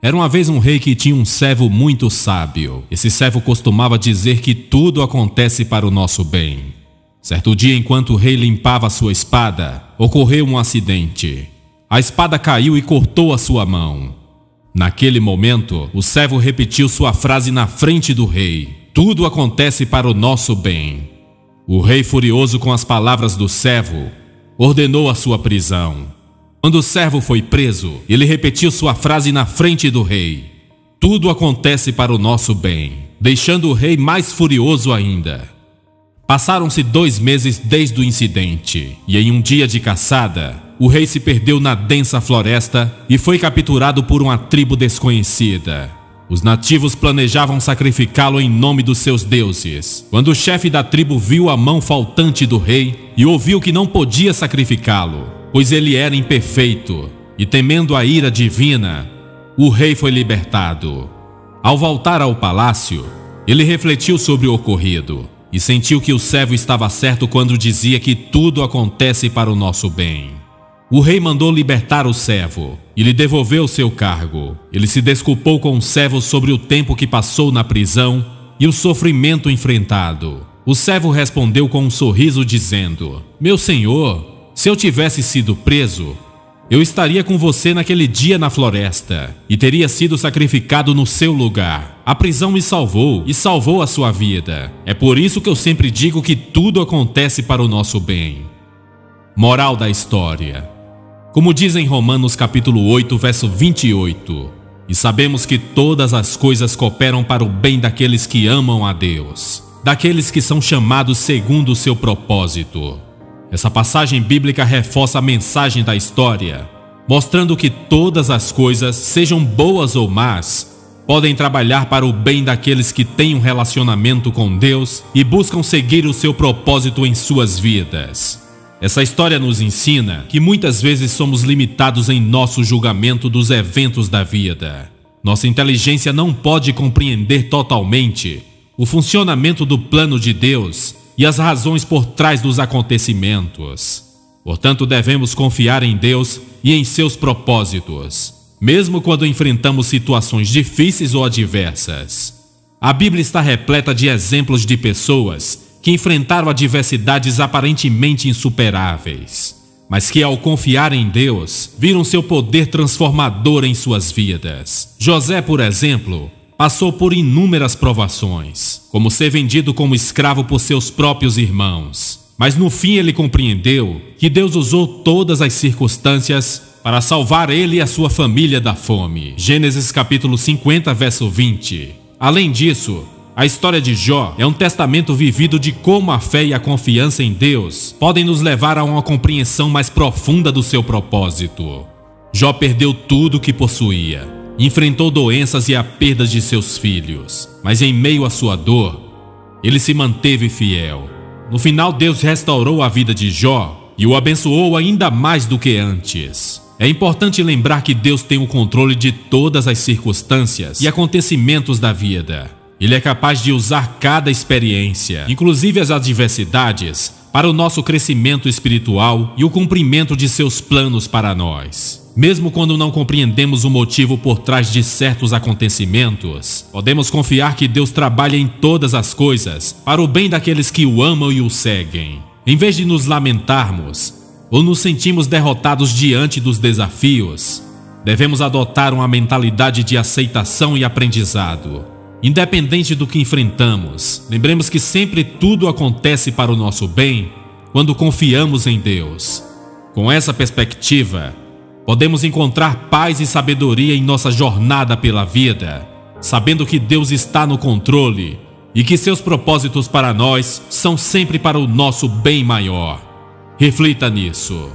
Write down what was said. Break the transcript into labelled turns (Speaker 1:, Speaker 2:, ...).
Speaker 1: Era uma vez um rei que tinha um servo muito sábio. Esse servo costumava dizer que tudo acontece para o nosso bem. Certo dia, enquanto o rei limpava sua espada, ocorreu um acidente. A espada caiu e cortou a sua mão. Naquele momento, o servo repetiu sua frase na frente do rei: tudo acontece para o nosso bem. O rei, furioso com as palavras do servo, ordenou a sua prisão. Quando o servo foi preso, ele repetiu sua frase na frente do rei: tudo acontece para o nosso bem, deixando o rei mais furioso ainda. Passaram-se 2 meses desde o incidente, e em um dia de caçada, o rei se perdeu na densa floresta e foi capturado por uma tribo desconhecida. Os nativos planejavam sacrificá-lo em nome dos seus deuses, quando o chefe da tribo viu a mão faltante do rei e ouviu que não podia sacrificá-lo, pois ele era imperfeito, e temendo a ira divina, o rei foi libertado. Ao voltar ao palácio, ele refletiu sobre o ocorrido e sentiu que o servo estava certo quando dizia que tudo acontece para o nosso bem. O rei mandou libertar o servo e lhe devolveu seu cargo. Ele se desculpou com o servo sobre o tempo que passou na prisão e o sofrimento enfrentado. O servo respondeu com um sorriso dizendo: meu senhor, se eu tivesse sido preso, eu estaria com você naquele dia na floresta e teria sido sacrificado no seu lugar. A prisão me salvou e salvou a sua vida. É por isso que eu sempre digo que tudo acontece para o nosso bem. Moral da história. Como diz em Romanos capítulo 8, verso 28, e sabemos que todas as coisas cooperam para o bem daqueles que amam a Deus, daqueles que são chamados segundo o seu propósito. Essa passagem bíblica reforça a mensagem da história, mostrando que todas as coisas, sejam boas ou más, podem trabalhar para o bem daqueles que têm um relacionamento com Deus e buscam seguir o seu propósito em suas vidas. Essa história nos ensina que muitas vezes somos limitados em nosso julgamento dos eventos da vida. Nossa inteligência não pode compreender totalmente o funcionamento do plano de Deus e as razões por trás dos acontecimentos. Portanto, devemos confiar em Deus e em seus propósitos, mesmo quando enfrentamos situações difíceis ou adversas. A Bíblia está repleta de exemplos de pessoas que enfrentaram adversidades aparentemente insuperáveis, mas que, ao confiar em Deus, viram seu poder transformador em suas vidas. José, por exemplo, passou por inúmeras provações, como ser vendido como escravo por seus próprios irmãos. Mas no fim ele compreendeu que Deus usou todas as circunstâncias para salvar ele e a sua família da fome. Gênesis capítulo 50, verso 20. Além disso, a história de Jó é um testamento vivido de como a fé e a confiança em Deus podem nos levar a uma compreensão mais profunda do seu propósito. Jó perdeu tudo o que possuía, enfrentou doenças e a perda de seus filhos, mas em meio à sua dor, ele se manteve fiel. No final, Deus restaurou a vida de Jó e o abençoou ainda mais do que antes. É importante lembrar que Deus tem o controle de todas as circunstâncias e acontecimentos da vida. Ele é capaz de usar cada experiência, inclusive as adversidades, para o nosso crescimento espiritual e o cumprimento de seus planos para nós. Mesmo quando não compreendemos o motivo por trás de certos acontecimentos, podemos confiar que Deus trabalha em todas as coisas para o bem daqueles que o amam e o seguem. Em vez de nos lamentarmos ou nos sentirmos derrotados diante dos desafios, devemos adotar uma mentalidade de aceitação e aprendizado. Independente do que enfrentamos, lembremos que sempre tudo acontece para o nosso bem quando confiamos em Deus. Com essa perspectiva, podemos encontrar paz e sabedoria em nossa jornada pela vida, sabendo que Deus está no controle e que seus propósitos para nós são sempre para o nosso bem maior. Reflita nisso.